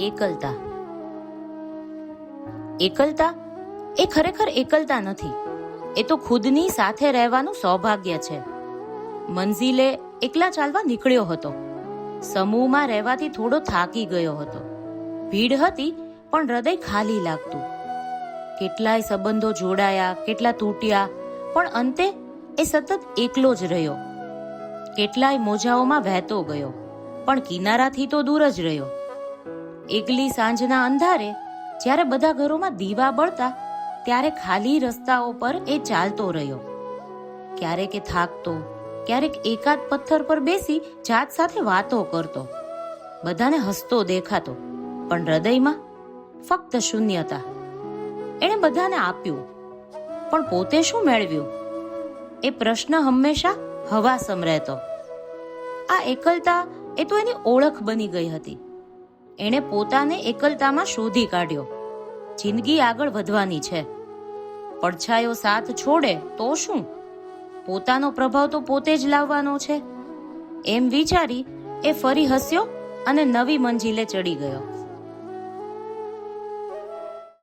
એકલતા. એકલતા એ ખરેખર એકલતા નથી, એ તો ખુદની સાથે રહેવાનું સૌભાગ્ય છે. મંઝિલે એકલા ચાલવા નીકળ્યો હતો. સમૂહમાં રહેવાથી થોડો થાકી ગયો હતો. ભીડ હતી પણ હૃદય ખાલી લાગતું. કેટલાય સંબંધો જોડાયા, કેટલા તૂટ્યા, પણ અંતે એ સતત એકલો જ રહ્યો. કેટલાય મોજાઓમાં વહેતો ગયો, પણ કિનારાથી તો દૂર જ રહ્યો. એકલી સાંજના અંધારે જ્યારે બધા ઘરોમાં દીવા બળતા, ત્યારે ખાલી રસ્તાઓ પર એ ચાલતો રહ્યો. ક્યારેક એ થાકતો, ક્યારેક એકાદ પથ્થર પર બેસી જાત સાથે વાતો કરતો. બધાને હસતો દેખાતો, પણ હૃદયમાં ફક્ત શૂન્યતા. એણે બધાને આપ્યું, પણ પોતે શું મેળવ્યું? એ પ્રશ્ન હંમેશા હવાસમ રહેતો. આ એકલતા એ તો એની ઓળખ બની ગઈ હતી. એણે પોતાને એકલતામાં શોધી કાઢ્યો. જિંદગી આગળ વધવાની છે. પડછાયો સાથ છોડે તો શું? પોતાનો પ્રભાવ તો પોતે જ લાવવાનો છે. એમ વિચારી એ ફરી હસ્યો અને નવી મંજિલે ચડી ગયો.